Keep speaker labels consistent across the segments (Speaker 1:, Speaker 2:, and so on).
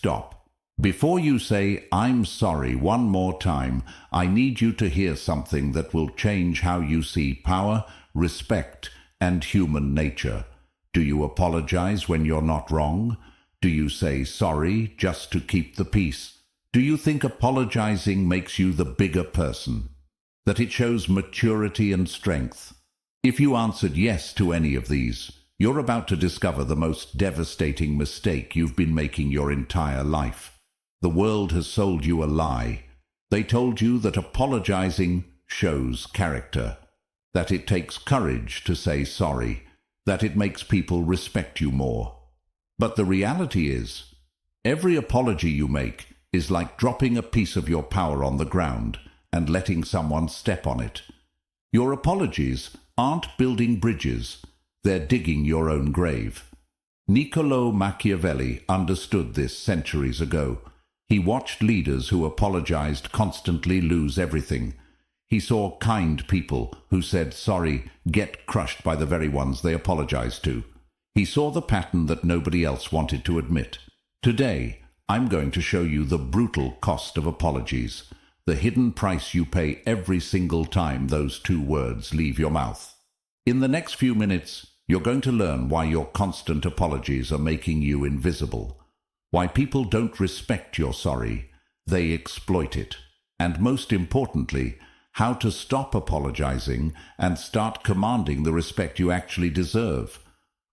Speaker 1: stop. Before you say, "I'm sorry," one more time, I need you to hear something that will change how you see power, respect, and human nature. Do you apologize when you're not wrong? Do you say sorry just to keep the peace? Do you think apologizing makes you the bigger person? That it shows maturity and strength? If you answered yes to any of these, you're about to discover the most devastating mistake you've been making your entire life. The world has sold you a lie. They told you that apologizing shows character, that it takes courage to say sorry, that it makes people respect you more. But the reality is, every apology you make is like dropping a piece of your power on the ground and letting someone step on it. Your apologies aren't building bridges, they're digging your own grave. Niccolo Machiavelli understood this centuries ago. He watched leaders who apologized constantly lose everything. He saw kind people who said sorry get crushed by the very ones they apologized to. He saw the pattern that nobody else wanted to admit. Today, I'm going to show you the brutal cost of apologies, the hidden price you pay every single time those two words leave your mouth. In the next few minutes, you're going to learn why your constant apologies are making you invisible, why people don't respect your sorry, they exploit it, and most importantly, how to stop apologizing and start commanding the respect you actually deserve.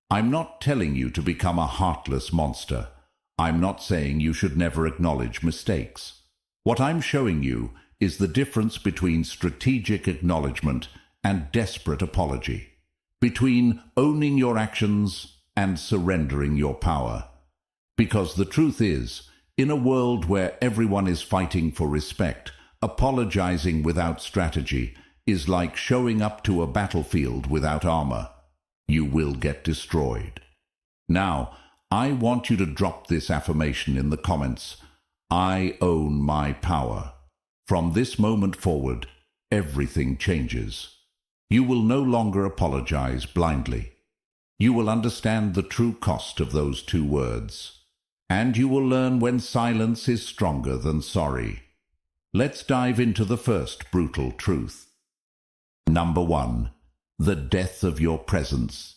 Speaker 1: I'm not telling you to become a heartless monster. I'm not saying you should never acknowledge mistakes. What I'm showing you is the difference between strategic acknowledgement and desperate apology, between owning your actions and surrendering your power. Because the truth is, in a world where everyone is fighting for respect, apologizing without strategy is like showing up to a battlefield without armor. You will get destroyed. Now, I want you to drop this affirmation in the comments. I own my power. From this moment forward, everything changes. You will no longer apologize blindly. You will understand the true cost of those two words. And you will learn when silence is stronger than sorry. Let's dive into the first brutal truth. Number 1. The death of your presence.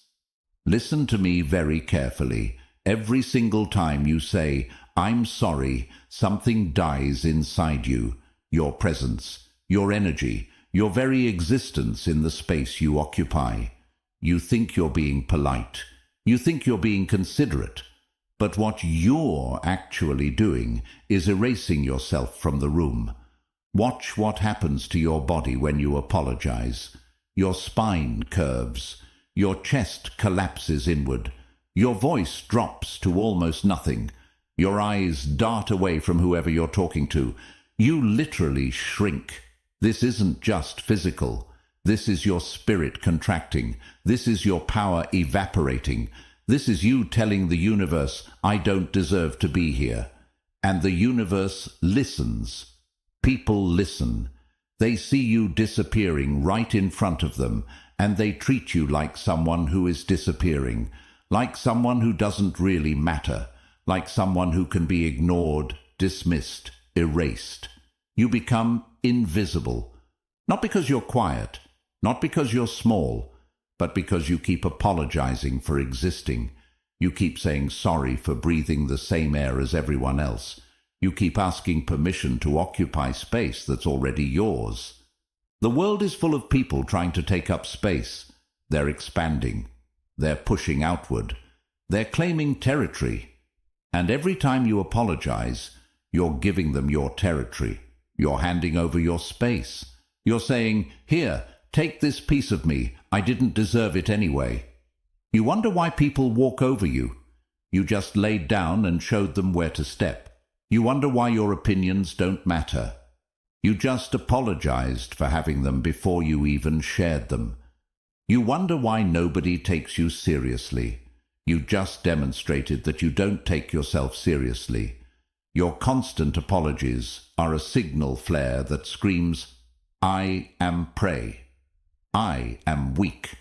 Speaker 1: Listen to me very carefully. Every single time you say, "I'm sorry," something dies inside you. Your presence, your energy, your very existence in the space you occupy. You think you're being polite. You think you're being considerate. But what you're actually doing is erasing yourself from the room. Watch what happens to your body when you apologize. Your spine curves. Your chest collapses inward. Your voice drops to almost nothing. Your eyes dart away from whoever you're talking to. You literally shrink. This isn't just physical. This is your spirit contracting. This is your power evaporating. This is you telling the universe, "I don't deserve to be here." And the universe listens. People listen. They see you disappearing right in front of them, and they treat you like someone who is disappearing, like someone who doesn't really matter, like someone who can be ignored, dismissed, erased. You become invisible. Not because you're quiet, not because you're small, but because you keep apologizing for existing. You keep saying sorry for breathing the same air as everyone else. You keep asking permission to occupy space that's already yours. The world is full of people trying to take up space. They're expanding. They're pushing outward. They're claiming territory. And every time you apologize, you're giving them your territory. You're handing over your space. You're saying, "Here, take this piece of me. I didn't deserve it anyway." You wonder why people walk over you. You just laid down and showed them where to step. You wonder why your opinions don't matter. You just apologized for having them before you even shared them. You wonder why nobody takes you seriously. You just demonstrated that you don't take yourself seriously. Your constant apologies are a signal flare that screams, "I am prey. I am weak.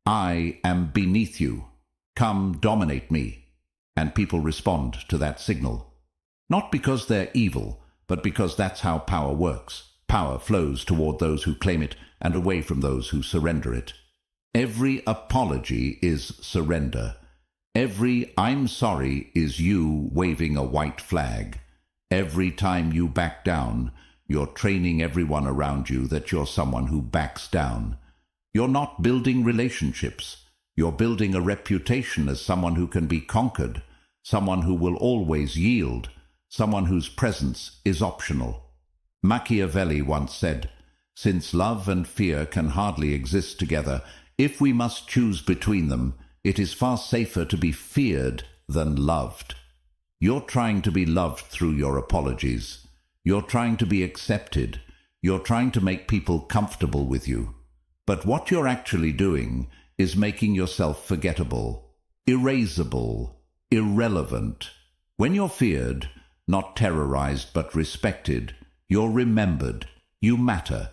Speaker 1: I am beneath you. Come dominate me." And people respond to that signal. Not because they're evil, but because that's how power works. Power flows toward those who claim it and away from those who surrender it. Every apology is surrender. Every "I'm sorry" is you waving a white flag. Every time you back down, you're training everyone around you that you're someone who backs down. You're not building relationships. You're building a reputation as someone who can be conquered, someone who will always yield, someone whose presence is optional. Machiavelli once said, "Since love and fear can hardly exist together, if we must choose between them, it is far safer to be feared than loved." You're trying to be loved through your apologies. You're trying to be accepted. You're trying to make people comfortable with you. But what you're actually doing is making yourself forgettable, erasable, irrelevant. When you're feared, not terrorized but respected, you're remembered. You matter.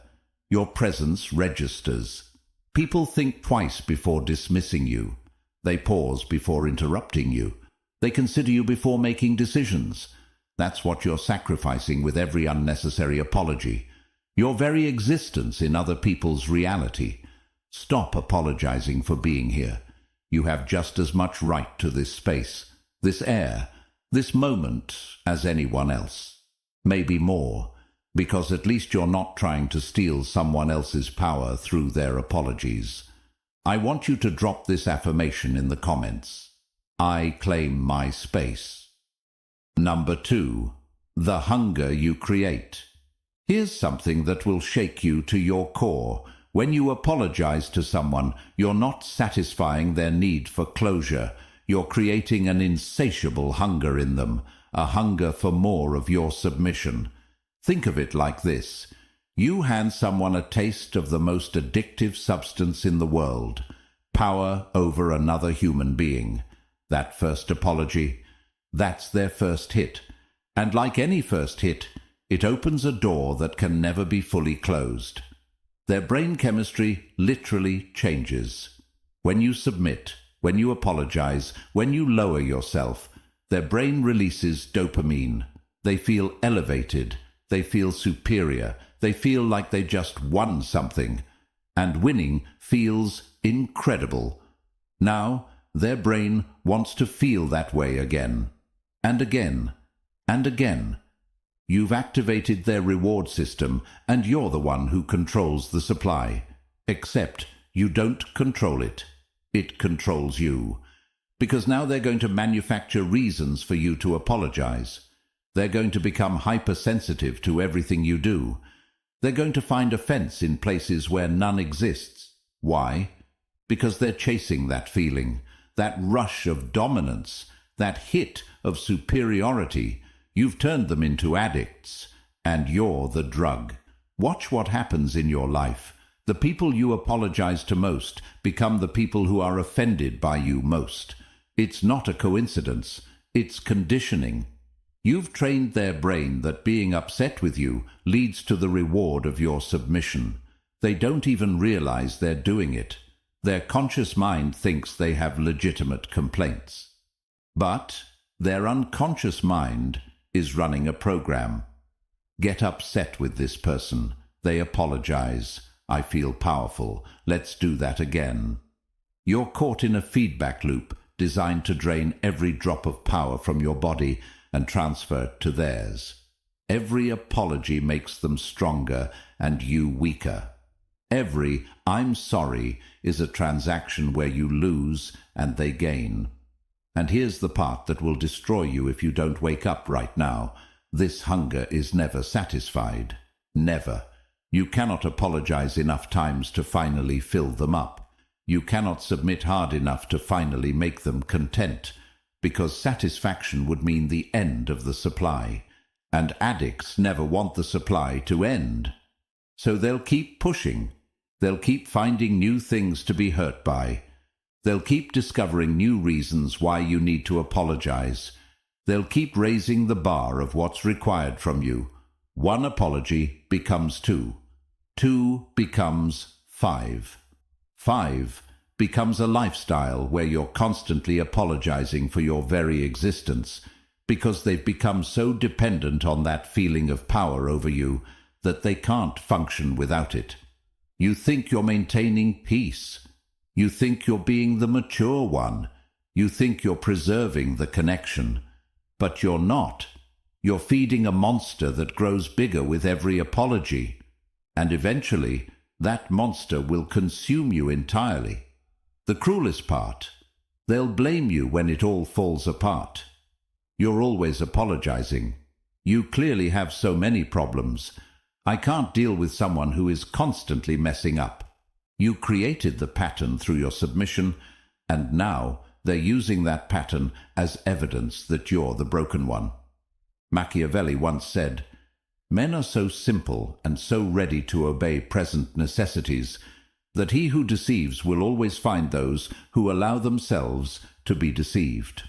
Speaker 1: Your presence registers. People think twice before dismissing you. They pause before interrupting you. They consider you before making decisions. That's what you're sacrificing with every unnecessary apology. Your very existence in other people's reality. Stop apologizing for being here. You have just as much right to this space, this air, this moment as anyone else. Maybe more, because at least you're not trying to steal someone else's power through their apologies. I want you to drop this affirmation in the comments. I claim my space. Number 2. The hunger you create. Here's something that will shake you to your core. When you apologize to someone, you're not satisfying their need for closure. You're creating an insatiable hunger in them, a hunger for more of your submission. Think of it like this. You hand someone a taste of the most addictive substance in the world, power over another human being. That first apology, that's their first hit. And like any first hit, it opens a door that can never be fully closed. Their brain chemistry literally changes. When you submit, when you apologize, when you lower yourself, their brain releases dopamine. They feel elevated. They feel superior. They feel like they just won something. And winning feels incredible. Now, their brain wants to feel that way again. And again. And again. You've activated their reward system, and you're the one who controls the supply. Except you don't control it. It controls you. Because now they're going to manufacture reasons for you to apologize. They're going to become hypersensitive to everything you do. They're going to find offense in places where none exists. Why? Because they're chasing that feeling, that rush of dominance, that hit of superiority. You've turned them into addicts, and you're the drug. Watch what happens in your life. The people you apologize to most become the people who are offended by you most. It's not a coincidence. It's conditioning. You've trained their brain that being upset with you leads to the reward of your submission. They don't even realize they're doing it. Their conscious mind thinks they have legitimate complaints. But their unconscious mind is running a program. Get upset with this person. They apologize. I feel powerful. Let's do that again. You're caught in a feedback loop designed to drain every drop of power from your body and transfer it to theirs. Every apology makes them stronger and you weaker. Every "I'm sorry" is a transaction where you lose and they gain. And here's the part that will destroy you if you don't wake up right now. This hunger is never satisfied. Never. You cannot apologize enough times to finally fill them up. You cannot submit hard enough to finally make them content, because satisfaction would mean the end of the supply. And addicts never want the supply to end. So they'll keep pushing. They'll keep finding new things to be hurt by. They'll keep discovering new reasons why you need to apologize. They'll keep raising the bar of what's required from you. One apology becomes 2. 2 becomes 5. 5 becomes a lifestyle where you're constantly apologizing for your very existence, because they've become so dependent on that feeling of power over you that they can't function without it. You think you're maintaining peace. You think you're being the mature one. You think you're preserving the connection. But you're not. You're feeding a monster that grows bigger with every apology. And eventually, that monster will consume you entirely. The cruelest part, they'll blame you when it all falls apart. You're always apologizing. You clearly have so many problems. I can't deal with someone who is constantly messing up. You created the pattern through your submission, and now they're using that pattern as evidence that you're the broken one. Machiavelli once said, "Men are so simple and so ready to obey present necessities that he who deceives will always find those who allow themselves to be deceived."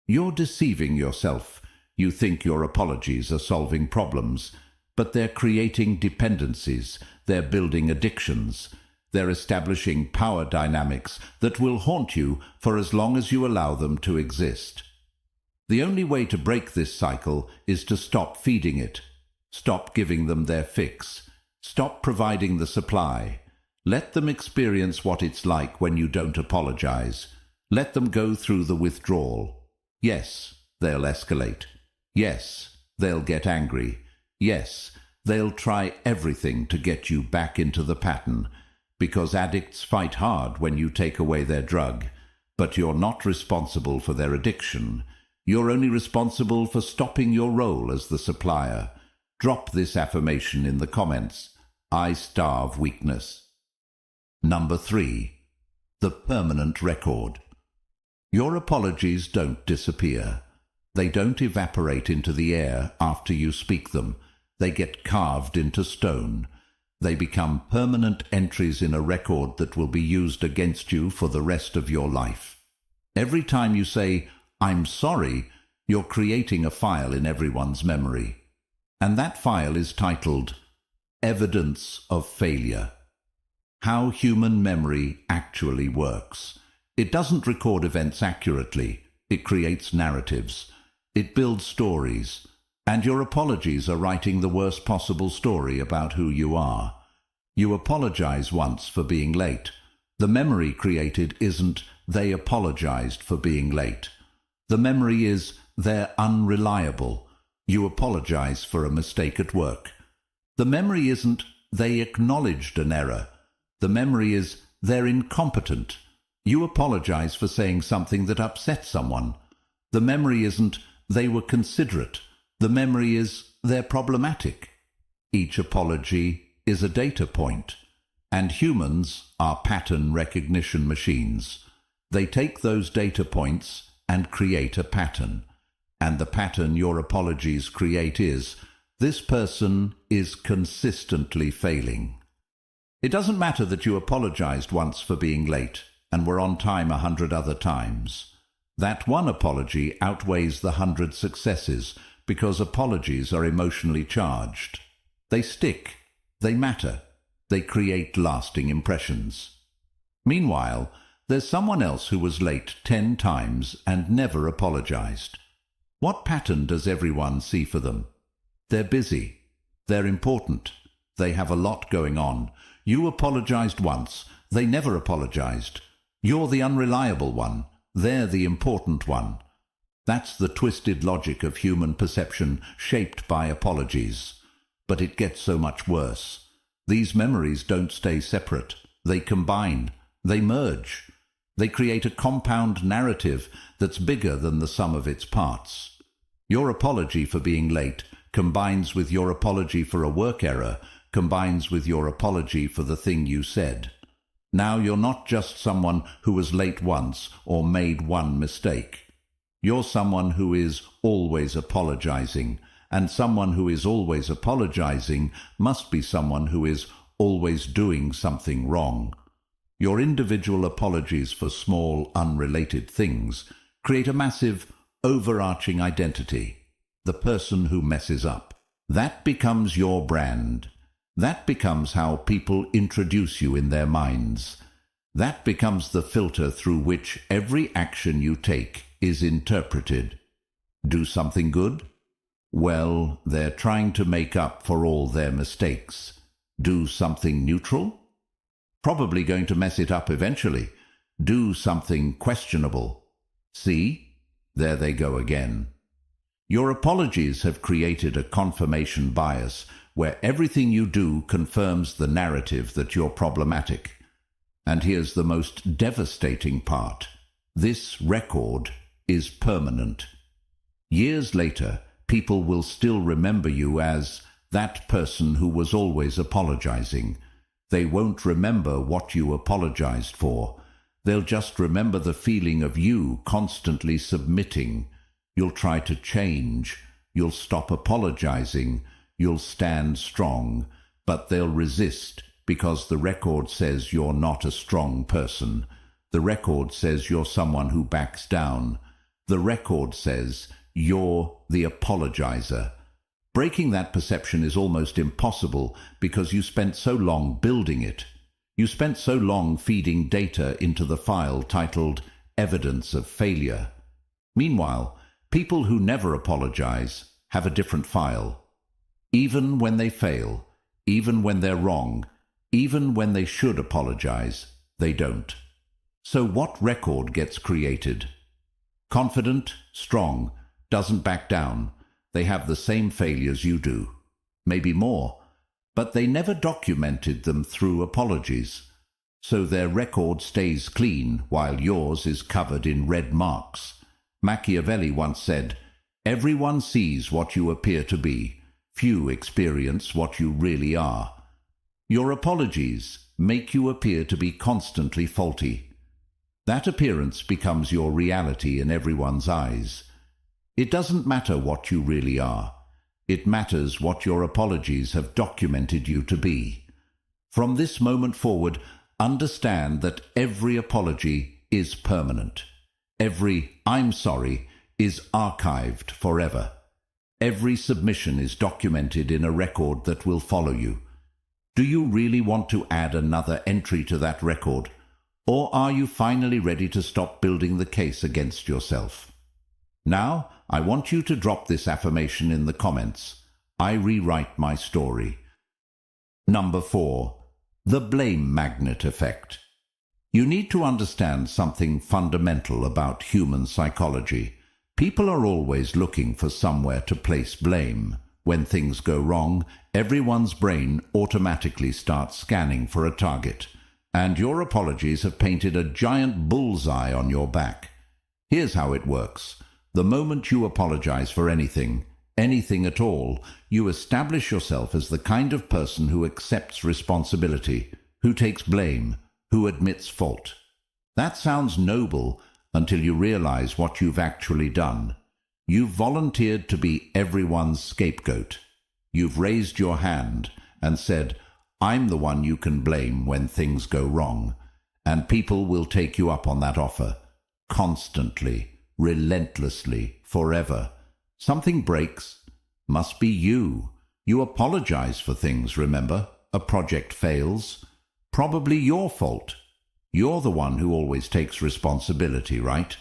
Speaker 1: You're deceiving yourself. You think your apologies are solving problems, but they're creating dependencies, they're building addictions, they're establishing power dynamics that will haunt you for as long as you allow them to exist. The only way to break this cycle is to stop feeding it. Stop giving them their fix. Stop providing the supply. Let them experience what it's like when you don't apologize. Let them go through the withdrawal. Yes, they'll escalate. Yes, they'll get angry. Yes, they'll try everything to get you back into the pattern, because addicts fight hard when you take away their drug. But you're not responsible for their addiction. You're only responsible for stopping your role as the supplier. Drop this affirmation in the comments. I starve weakness. Number 3. The permanent record. Your apologies don't disappear. They don't evaporate into the air after you speak them. They get carved into stone. They become permanent entries in a record that will be used against you for the rest of your life. Every time you say, "I'm sorry," you're creating a file in everyone's memory. And that file is titled Evidence of Failure. How human memory actually works. It doesn't record events accurately. It creates narratives. It builds stories. And your apologies are writing the worst possible story about who you are. You apologize once for being late. The memory created isn't "they apologized for being late." The memory is "they're unreliable." You apologize for a mistake at work. The memory isn't "they acknowledged an error." The memory is "they're incompetent." You apologize for saying something that upset someone. The memory isn't "they were considerate." The memory is "they're problematic." Each apology is a data point, and humans are pattern recognition machines. They take those data points and create a pattern. And the pattern your apologies create is, this person is consistently failing. It doesn't matter that you apologized once for being late and were on time 100 other times. That one apology outweighs the 100 successes because apologies are emotionally charged. They stick, they matter, they create lasting impressions. Meanwhile, there's someone else who was late 10 times and never apologized. What pattern does everyone see for them? They're busy. They're important. They have a lot going on. You apologized once. They never apologized. You're the unreliable one. They're the important one. That's the twisted logic of human perception shaped by apologies. But it gets so much worse. These memories don't stay separate. They combine. They merge. They create a compound narrative that's bigger than the sum of its parts. Your apology for being late combines with your apology for a work error, combines with your apology for the thing you said. Now you're not just someone who was late once or made one mistake. You're someone who is always apologizing, and someone who is always apologizing must be someone who is always doing something wrong. Your individual apologies for small, unrelated things create a massive, overarching identity, the person who messes up. That becomes your brand. That becomes how people introduce you in their minds. That becomes the filter through which every action you take is interpreted. Do something good? Well, they're trying to make up for all their mistakes. Do something neutral? Probably going to mess it up eventually. Do something questionable. See? There they go again. Your apologies have created a confirmation bias where everything you do confirms the narrative that you're problematic. And here's the most devastating part. This record is permanent. Years later, people will still remember you as that person who was always apologizing. They won't remember what you apologized for. They'll just remember the feeling of you constantly submitting. You'll try to change. You'll stop apologizing. You'll stand strong. But they'll resist because the record says you're not a strong person. The record says you're someone who backs down. The record says you're the apologizer. Breaking that perception is almost impossible because you spent so long building it. You spent so long feeding data into the file titled Evidence of Failure. Meanwhile, people who never apologize have a different file. Even when they fail, even when they're wrong, even when they should apologize, they don't. So what record gets created? Confident, strong, doesn't back down. They have the same failures you do, maybe more, but they never documented them through apologies. So their record stays clean while yours is covered in red marks. Machiavelli once said, "Everyone sees what you appear to be. Few experience what you really are." Your apologies make you appear to be constantly faulty. That appearance becomes your reality in everyone's eyes. It doesn't matter what you really are. It matters what your apologies have documented you to be. From this moment forward, understand that every apology is permanent. Every "I'm sorry" is archived forever. Every submission is documented in a record that will follow you. Do you really want to add another entry to that record? Or are you finally ready to stop building the case against yourself? Now, I want you to drop this affirmation in the comments. I rewrite my story. Number 4. The blame magnet effect. You need to understand something fundamental about human psychology. People are always looking for somewhere to place blame. When things go wrong, everyone's brain automatically starts scanning for a target. And your apologies have painted a giant bullseye on your back. Here's how it works. The moment you apologize for anything at all, you establish yourself as the kind of person who accepts responsibility, who takes blame, who admits fault. That sounds noble until you realize what you've actually done. You've volunteered to be everyone's scapegoat. You've raised your hand and said, "I'm the one you can blame when things go wrong." And people will take you up on that offer. Constantly, relentlessly, forever. Something breaks. Must be you. You apologize for things, remember? A project fails. Probably your fault. You're the one who always takes responsibility, right?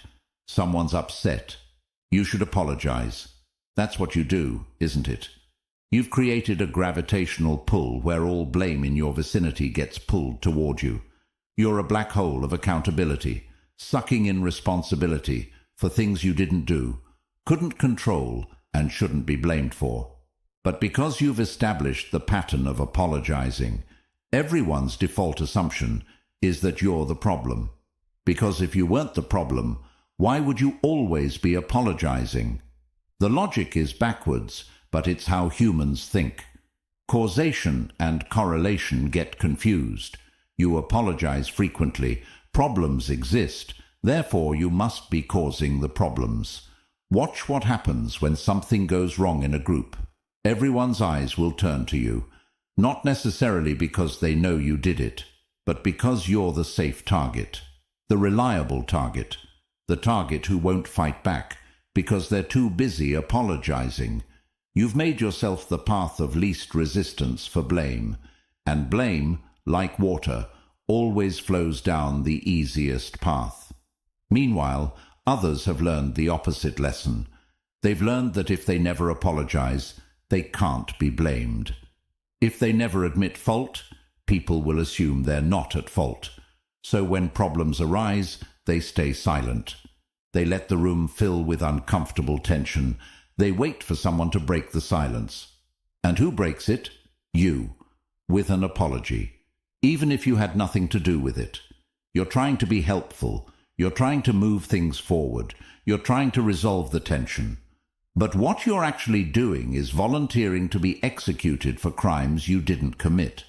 Speaker 1: Someone's upset. You should apologize. That's what you do, isn't it? You've created a gravitational pull where all blame in your vicinity gets pulled toward you. You're a black hole of accountability, sucking in responsibility for things you didn't do, couldn't control, and shouldn't be blamed for. But because you've established the pattern of apologizing, everyone's default assumption is that you're the problem. Because if you weren't the problem, why would you always be apologizing? The logic is backwards, but it's how humans think. Causation and correlation get confused. You apologize frequently. Problems exist. Therefore, you must be causing the problems. Watch what happens when something goes wrong in a group. Everyone's eyes will turn to you, not necessarily because they know you did it, but because you're the safe target, the reliable target, the target who won't fight back because they're too busy apologizing. You've made yourself the path of least resistance for blame, and blame, like water, always flows down the easiest path. Meanwhile, others have learned the opposite lesson. They've learned that if they never apologize, they can't be blamed. If they never admit fault, people will assume they're not at fault. So when problems arise, they stay silent. They let the room fill with uncomfortable tension. They wait for someone to break the silence. And who breaks it? You, with an apology, even if you had nothing to do with it. You're trying to be helpful. You're trying to move things forward. You're trying to resolve the tension. But what you're actually doing is volunteering to be executed for crimes you didn't commit.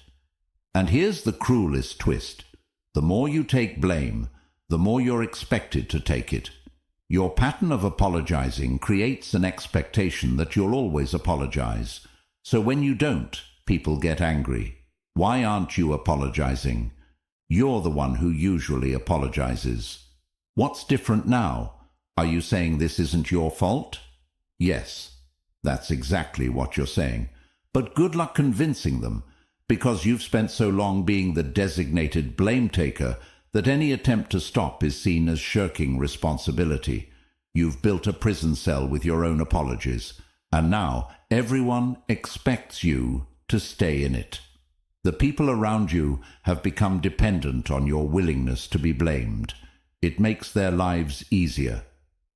Speaker 1: And here's the cruelest twist. The more you take blame, the more you're expected to take it. Your pattern of apologizing creates an expectation that you'll always apologize. So when you don't, people get angry. Why aren't you apologizing? You're the one who usually apologizes. What's different now? Are you saying this isn't your fault? Yes, that's exactly what you're saying. But good luck convincing them, because you've spent so long being the designated blame taker that any attempt to stop is seen as shirking responsibility. You've built a prison cell with your own apologies, and now everyone expects you to stay in it. The people around you have become dependent on your willingness to be blamed. It makes their lives easier.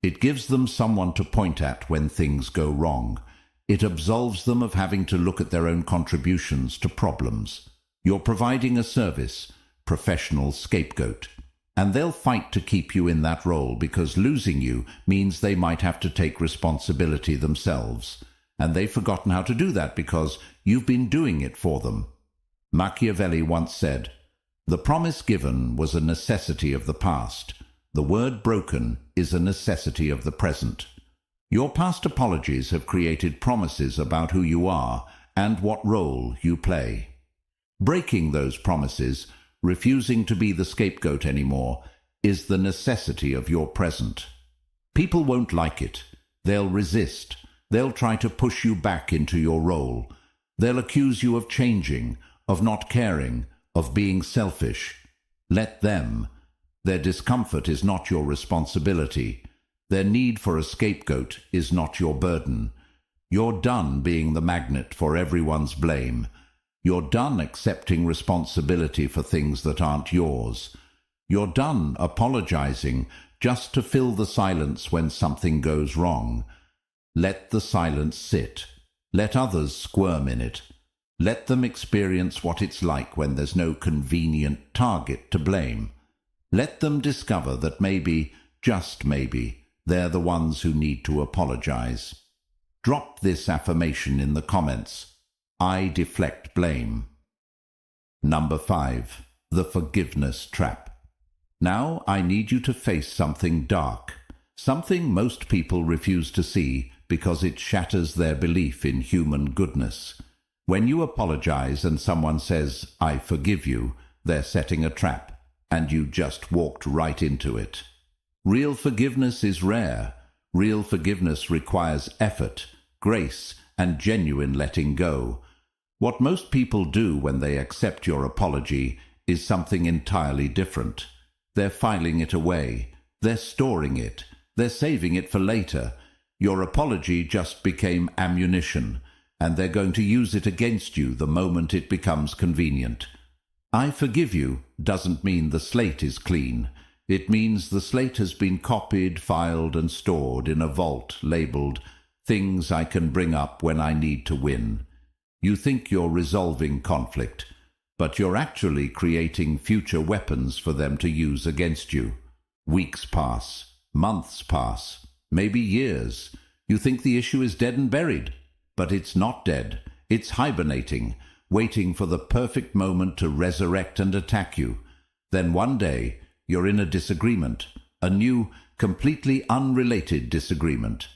Speaker 1: It gives them someone to point at when things go wrong. It absolves them of having to look at their own contributions to problems. You're providing a service, professional scapegoat. And they'll fight to keep you in that role because losing you means they might have to take responsibility themselves. And they've forgotten how to do that because you've been doing it for them. Machiavelli once said, "The promise given was a necessity of the past. The word broken is a necessity of the present." Your past apologies have created promises about who you are and what role you play. Breaking those promises, refusing to be the scapegoat anymore, is the necessity of your present. People won't like it. They'll resist. They'll try to push you back into your role. They'll accuse you of changing, of not caring, of being selfish. Let them. Their discomfort is not your responsibility. Their need for a scapegoat is not your burden. You're done being the magnet for everyone's blame. You're done accepting responsibility for things that aren't yours. You're done apologizing just to fill the silence when something goes wrong. Let the silence sit. Let others squirm in it. Let them experience what it's like when there's no convenient target to blame. Let them discover that maybe, just maybe, they're the ones who need to apologize. Drop this affirmation in the comments. I deflect blame. Number 5. The forgiveness trap. Now I need you to face something dark, something most people refuse to see because it shatters their belief in human goodness. When you apologize and someone says, "I forgive you," they're setting a trap. And you just walked right into it. Real forgiveness is rare. Real forgiveness requires effort, grace, and genuine letting go. What most people do when they accept your apology is something entirely different. They're filing it away. They're storing it. They're saving it for later. Your apology just became ammunition, and they're going to use it against you the moment it becomes convenient. I forgive you doesn't mean the slate is clean. It means the slate has been copied, filed, and stored in a vault labeled "Things I can bring up when I need to win." You think you're resolving conflict, but you're actually creating future weapons for them to use against you. Weeks pass, months pass, maybe years. You think the issue is dead and buried, but it's not dead. It's hibernating, waiting for the perfect moment to resurrect and attack you. Then one day, you're in a disagreement, a new, completely unrelated disagreement.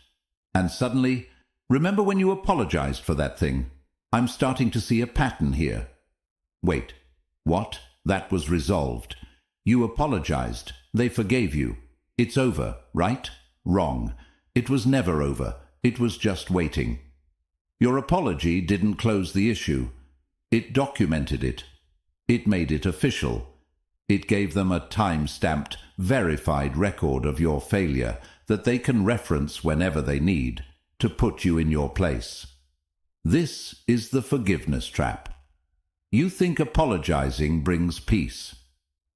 Speaker 1: And suddenly, remember when you apologized for that thing? I'm starting to see a pattern here. Wait, what? That was resolved. You apologized. They forgave you. It's over, right? Wrong. It was never over. It was just waiting. Your apology didn't close the issue. It documented it. It made it official. It gave them a time-stamped, verified record of your failure that they can reference whenever they need. to put you in your place. This is the forgiveness trap. You think apologizing brings peace,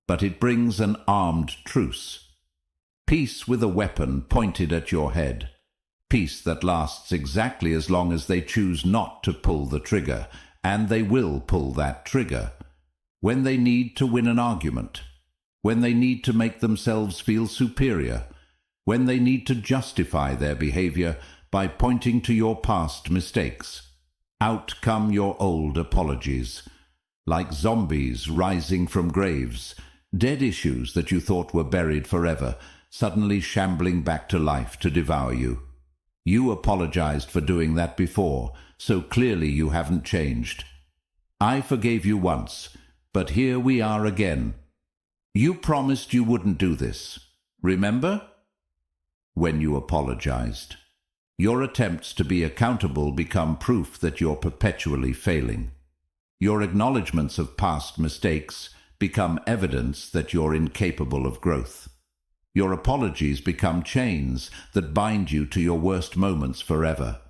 Speaker 1: but it brings an armed truce. Peace with a weapon pointed at your head. Peace that lasts exactly as long as they choose not to pull the trigger, and they will pull that trigger. When they need to win an argument, when they need to make themselves feel superior, when they need to justify their behavior by pointing to your past mistakes. Out come your old apologies, like zombies rising from graves, dead issues that you thought were buried forever, suddenly shambling back to life to devour you. You apologized for doing that before, so clearly you haven't changed. I forgave you once, but here we are again. You promised you wouldn't do this. Remember? When you apologized. Your attempts to be accountable become proof that you're perpetually failing. Your acknowledgments of past mistakes become evidence that you're incapable of growth. Your apologies become chains that bind you to your worst moments forever.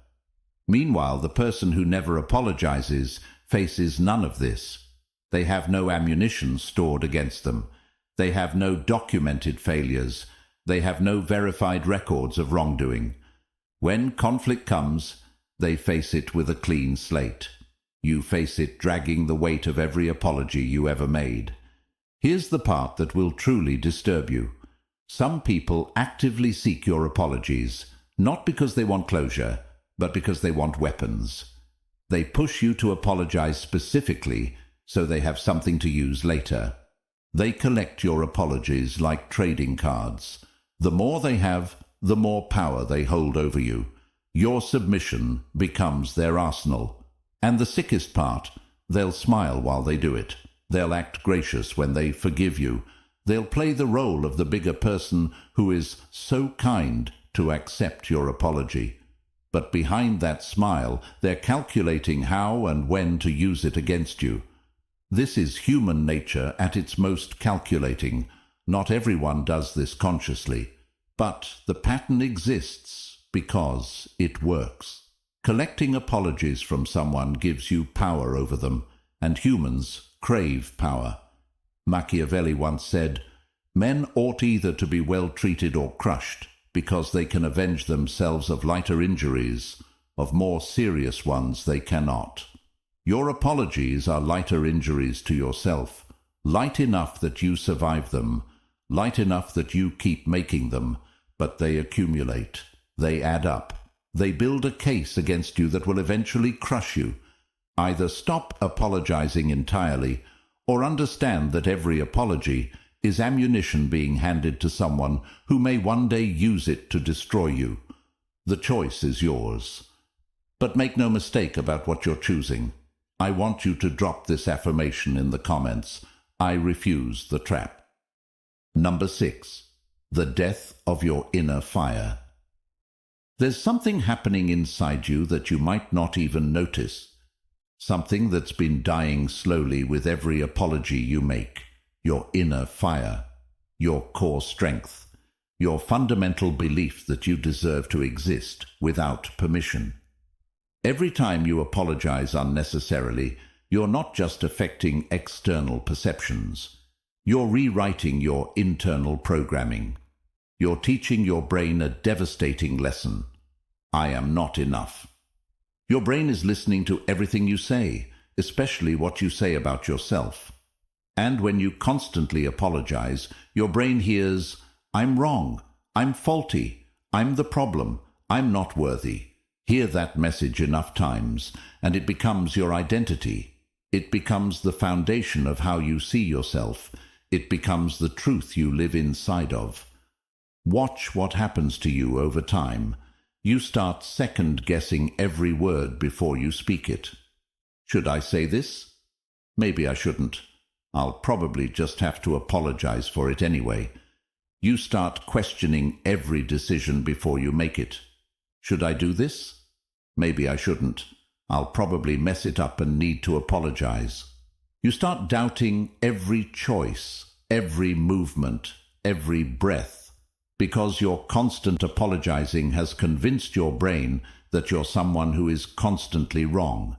Speaker 1: Meanwhile, the person who never apologizes faces none of this. They have no ammunition stored against them. They have no documented failures. They have no verified records of wrongdoing. When conflict comes, they face it with a clean slate. You face it dragging the weight of every apology you ever made. Here's the part that will truly disturb you. Some people actively seek your apologies, not because they want closure, but because they want weapons. They push you to apologize specifically so they have something to use later. They collect your apologies like trading cards. The more they have, the more power they hold over you. Your submission becomes their arsenal. And the sickest part, they'll smile while they do it. They'll act gracious when they forgive you. They'll play the role of the bigger person who is so kind to accept your apology. But behind that smile, they're calculating how and when to use it against you. This is human nature at its most calculating. Not everyone does this consciously, but the pattern exists because it works. Collecting apologies from someone gives you power over them, and humans crave power. Machiavelli once said, "Men ought either to be well treated or crushed, because they can avenge themselves of lighter injuries, of more serious ones they cannot." Your apologies are lighter injuries to yourself, light enough that you survive them, light enough that you keep making them, but they accumulate, they add up, they build a case against you that will eventually crush you. Either stop apologizing entirely, or understand that every apology is ammunition being handed to someone who may one day use it to destroy you. The choice is yours. But make no mistake about what you're choosing. I want you to drop this affirmation in the comments. I refuse the trap. Number 6. The death of your inner fire. There's something happening inside you that you might not even notice. Something that's been dying slowly with every apology you make. Your inner fire, your core strength, your fundamental belief that you deserve to exist without permission. Every time you apologize unnecessarily, you're not just affecting external perceptions. You're rewriting your internal programming. You're teaching your brain a devastating lesson. I am not enough. Your brain is listening to everything you say, especially what you say about yourself. And when you constantly apologize, your brain hears, "I'm wrong, I'm faulty, I'm the problem, I'm not worthy." Hear that message enough times, and it becomes your identity. It becomes the foundation of how you see yourself. It becomes the truth you live inside of. Watch what happens to you over time. You start second-guessing every word before you speak it. Should I say this? Maybe I shouldn't. I'll probably just have to apologize for it anyway. You start questioning every decision before you make it. Should I do this? Maybe I shouldn't. I'll probably mess it up and need to apologize. You start doubting every choice, every movement, every breath. because your constant apologizing has convinced your brain that you're someone who is constantly wrong.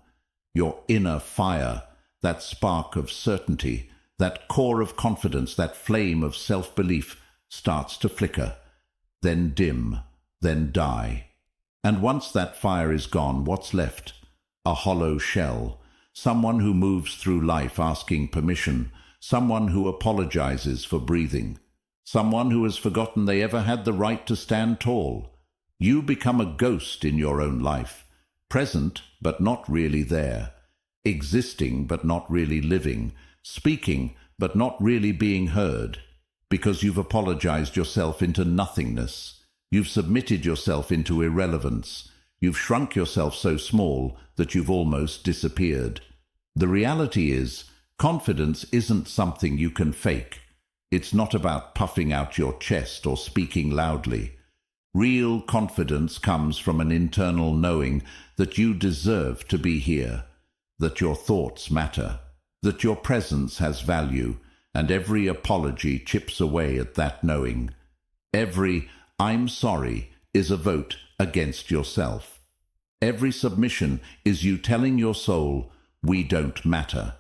Speaker 1: Your inner fire, that spark of certainty, that core of confidence, that flame of self-belief starts to flicker, then dim, then die. And once that fire is gone, what's left? A hollow shell. Someone who moves through life asking permission. Someone who apologizes for breathing. Someone who has forgotten they ever had the right to stand tall. You become a ghost in your own life. Present, but not really there. Existing, but not really living. Speaking, but not really being heard. Because you've apologized yourself into nothingness. You've submitted yourself into irrelevance. You've shrunk yourself so small that you've almost disappeared. The reality is, confidence isn't something you can fake. It's not about puffing out your chest or speaking loudly. Real confidence comes from an internal knowing that you deserve to be here, that your thoughts matter, that your presence has value, and every apology chips away at that knowing. Every "I'm sorry" is a vote against yourself. Every submission is you telling your soul, "We don't matter."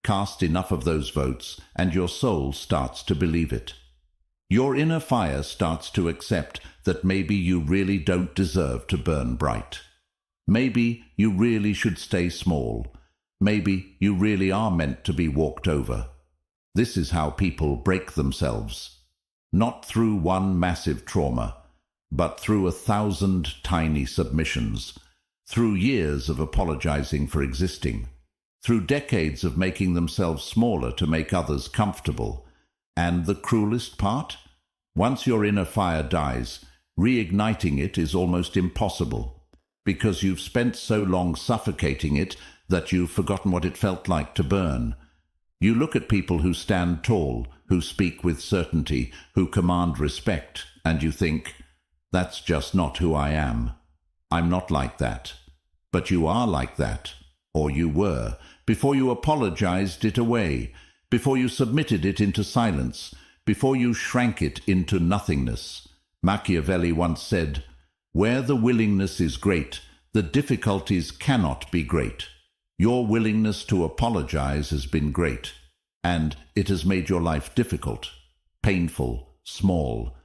Speaker 1: Cast enough of those votes, and your soul starts to believe it. Your inner fire starts to accept that maybe you really don't deserve to burn bright. Maybe you really should stay small. Maybe you really are meant to be walked over. This is how people break themselves. Not through one massive trauma, but through 1,000 tiny submissions, through years of apologizing for existing, through decades of making themselves smaller to make others comfortable. And the cruelest part? Once your inner fire dies, reigniting it is almost impossible, because you've spent so long suffocating it that you've forgotten what it felt like to burn. You look at people who stand tall, who speak with certainty, who command respect, and you think, "That's just not who I am. I'm not like that." But you are like that, or you were, before you apologized it away, before you submitted it into silence, before you shrank it into nothingness. Machiavelli once said, "Where the willingness is great, the difficulties cannot be great." Your willingness to apologize has been great, and it has made your life difficult, painful, small.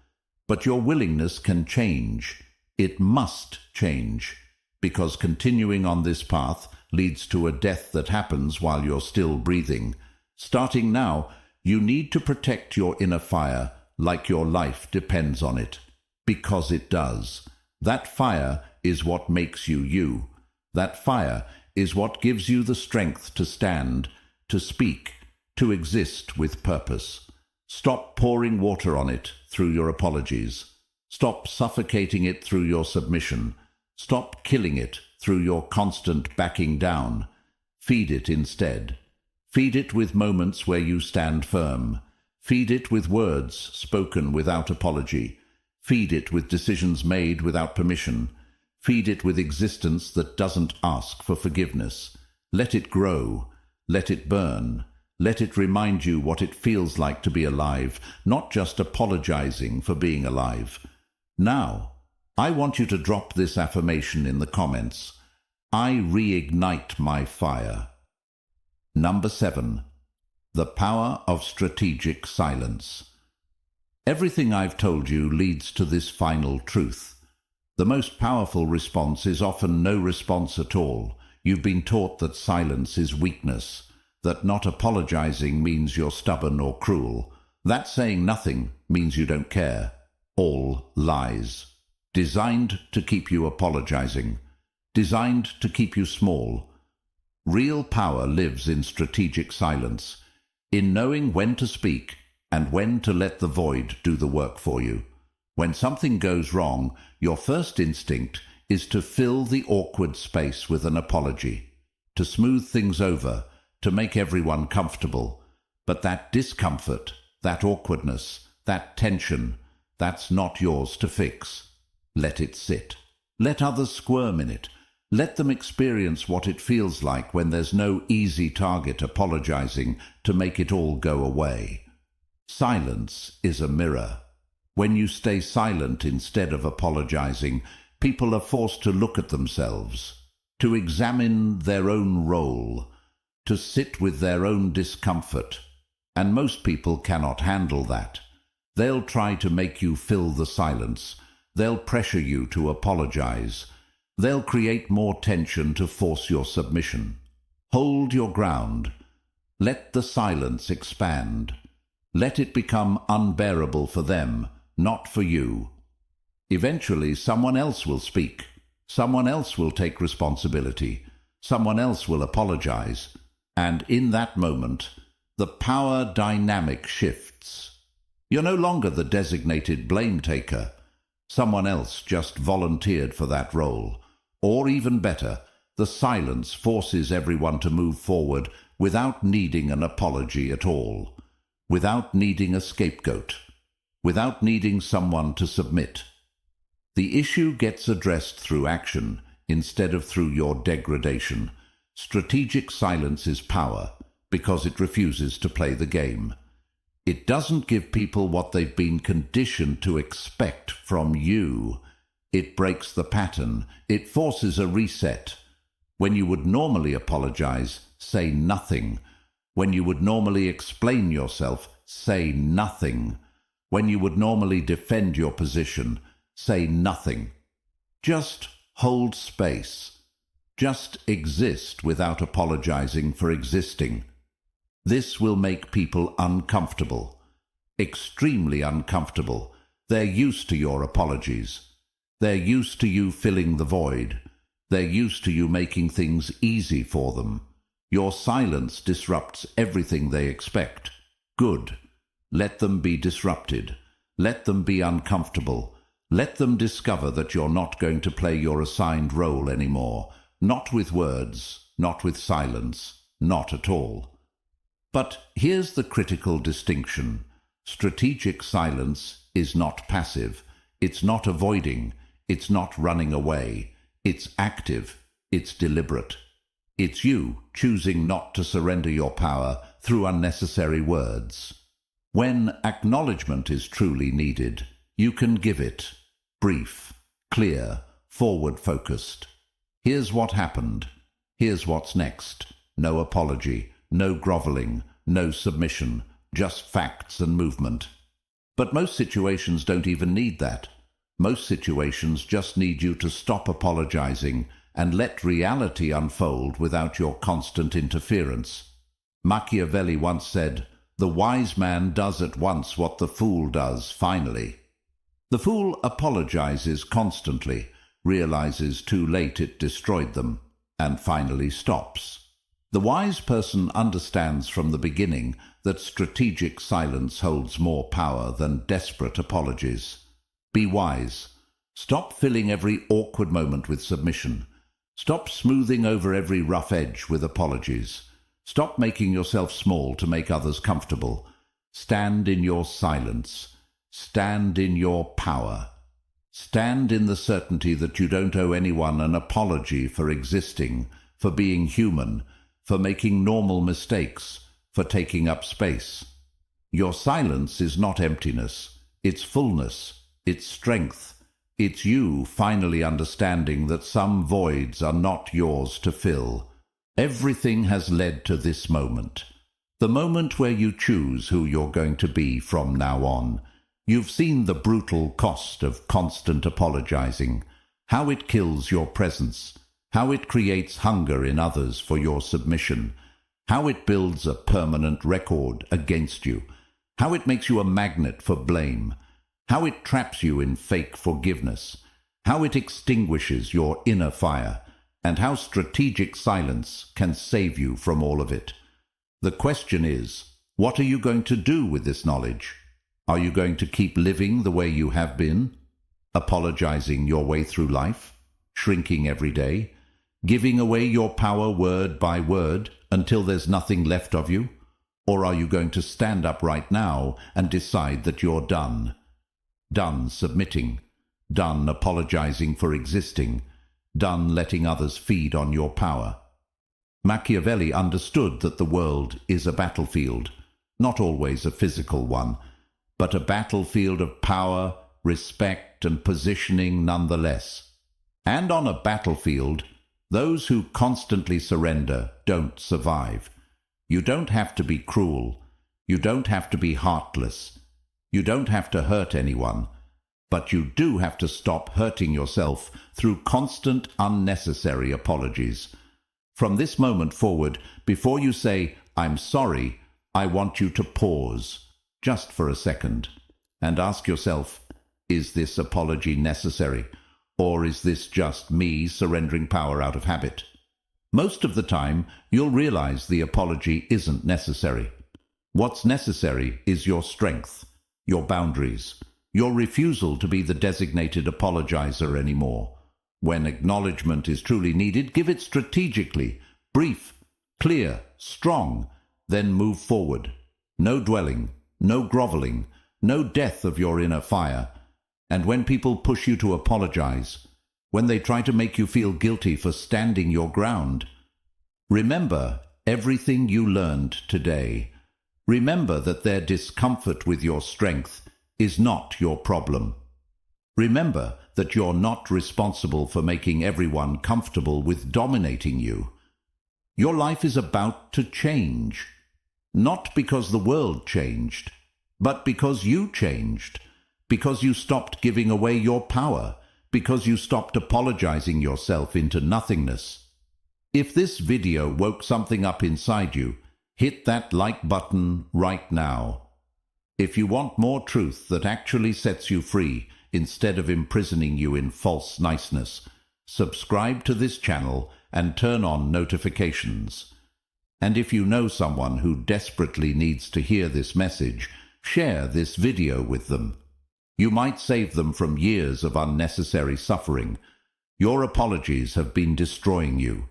Speaker 1: But your willingness can change. It must change, because continuing on this path leads to a death that happens while you're still breathing. Starting now, you need to protect your inner fire like your life depends on it, because it does. That fire is what makes you you. That fire is what gives you the strength to stand, to speak, to exist with purpose. Stop pouring water on it through your apologies. Stop suffocating it through your submission. Stop killing it through your constant backing down. Feed it instead. Feed it with moments where you stand firm. Feed it with words spoken without apology. Feed it with decisions made without permission. Feed it with existence that doesn't ask for forgiveness. Let it grow. Let it burn. Let it remind you what it feels like to be alive, not just apologizing for being alive. Now, I want you to drop this affirmation in the comments. I reignite my fire. Number 7. The power of strategic silence. Everything I've told you leads to this final truth. The most powerful response is often no response at all. You've been taught that silence is weakness, that not apologizing means you're stubborn or cruel, that saying nothing means you don't care. All lies. Designed to keep you apologizing. Designed to keep you small. Real power lives in strategic silence, in knowing when to speak and when to let the void do the work for you. When something goes wrong, your first instinct is to fill the awkward space with an apology, to smooth things over, to make everyone comfortable. But that discomfort, that awkwardness, that tension, that's not yours to fix. Let it sit. Let others squirm in it. Let them experience what it feels like when there's no easy target apologizing to make it all go away. Silence is a mirror. When you stay silent instead of apologizing, people are forced to look at themselves, to examine their own role, to sit with their own discomfort, and most people cannot handle that. They'll try to make you fill the silence. They'll pressure you to apologize. They'll create more tension to force your submission. Hold your ground. Let the silence expand. Let it become unbearable for them, not for you. Eventually, someone else will speak. Someone else will take responsibility. Someone else will apologize. And in that moment, the power dynamic shifts. You're no longer the designated blame taker. Someone else just volunteered for that role. Or even better, the silence forces everyone to move forward without needing an apology at all, without needing a scapegoat, without needing someone to submit. The issue gets addressed through action instead of through your degradation. Strategic silence is power because it refuses to play the game. It doesn't give people what they've been conditioned to expect from you. It breaks the pattern. It forces a reset. When you would normally apologize, say nothing. When you would normally explain yourself, say nothing. When you would normally defend your position, say nothing. Just hold space. Just exist without apologizing for existing. This will make people uncomfortable, extremely uncomfortable. They're used to your apologies. They're used to you filling the void. They're used to you making things easy for them. Your silence disrupts everything they expect. Good. Let them be disrupted. Let them be uncomfortable. Let them discover that you're not going to play your assigned role anymore. Not with words, not with silence, not at all. But here's the critical distinction. Strategic silence is not passive. It's not avoiding. It's not running away. It's active. It's deliberate. It's you choosing not to surrender your power through unnecessary words. When acknowledgement is truly needed, you can give it. Brief, clear, forward-focused. Here's what happened. Here's what's next. No apology, no groveling, no submission, just facts and movement. But most situations don't even need that. Most situations just need you to stop apologizing and let reality unfold without your constant interference. Machiavelli once said, "The wise man does at once what the fool does finally." The fool apologizes constantly, realizes too late it destroyed them, and finally stops. The wise person understands from the beginning that strategic silence holds more power than desperate apologies. Be wise. Stop filling every awkward moment with submission. Stop smoothing over every rough edge with apologies. Stop making yourself small to make others comfortable. Stand in your silence. Stand in your power. Stand in the certainty that you don't owe anyone an apology for existing, for being human, for making normal mistakes, for taking up space. Your silence is not emptiness. It's fullness. It's strength. It's you finally understanding that some voids are not yours to fill. Everything has led to this moment. The moment where you choose who you're going to be from now on. You've seen the brutal cost of constant apologizing, how it kills your presence, how it creates hunger in others for your submission, how it builds a permanent record against you, how it makes you a magnet for blame, how it traps you in fake forgiveness, how it extinguishes your inner fire, and how strategic silence can save you from all of it. The question is, what are you going to do with this knowledge? Are you going to keep living the way you have been, apologizing your way through life, shrinking every day, giving away your power word by word until there's nothing left of you? Or are you going to stand up right now and decide that you're done? Done submitting, done apologizing for existing, done letting others feed on your power. Machiavelli understood that the world is a battlefield, not always a physical one, but a battlefield of power, respect, and positioning nonetheless. And on a battlefield, those who constantly surrender don't survive. You don't have to be cruel. You don't have to be heartless. You don't have to hurt anyone. But you do have to stop hurting yourself through constant, unnecessary apologies. From this moment forward, before you say, "I'm sorry," I want you to pause, just for a second, and ask yourself, is this apology necessary? Or is this just me surrendering power out of habit? Most of the time, you'll realize the apology isn't necessary. What's necessary is your strength, your boundaries, your refusal to be the designated apologizer anymore. When acknowledgement is truly needed, give it strategically, brief, clear, strong, then move forward. No dwelling, no groveling, no death of your inner fire. And when people push you to apologize, when they try to make you feel guilty for standing your ground, remember everything you learned today. Remember that their discomfort with your strength is not your problem. Remember that you're not responsible for making everyone comfortable with dominating you. Your life is about to change, not because the world changed, but because you changed, because you stopped giving away your power, because you stopped apologizing yourself into nothingness. If this video woke something up inside you, hit that like button right now. If you want more truth that actually sets you free instead of imprisoning you in false niceness, subscribe to this channel and turn on notifications. And if you know someone who desperately needs to hear this message, share this video with them. You might save them from years of unnecessary suffering. Your apologies have been destroying you.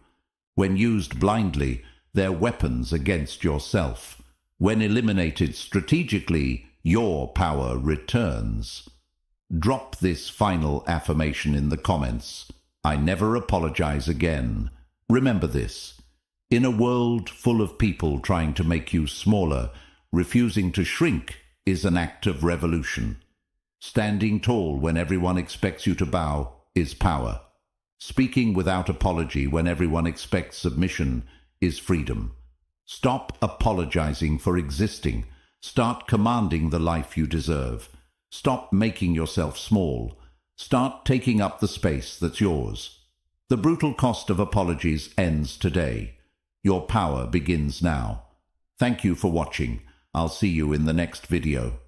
Speaker 1: When used blindly, they're weapons against yourself. When eliminated strategically, your power returns. Drop this final affirmation in the comments. I never apologize again. Remember this. In a world full of people trying to make you smaller, refusing to shrink is an act of revolution. Standing tall when everyone expects you to bow is power. Speaking without apology when everyone expects submission is freedom. Stop apologizing for existing. Start commanding the life you deserve. Stop making yourself small. Start taking up the space that's yours. The brutal cost of apologies ends today. Your power begins now. Thank you for watching. I'll see you in the next video.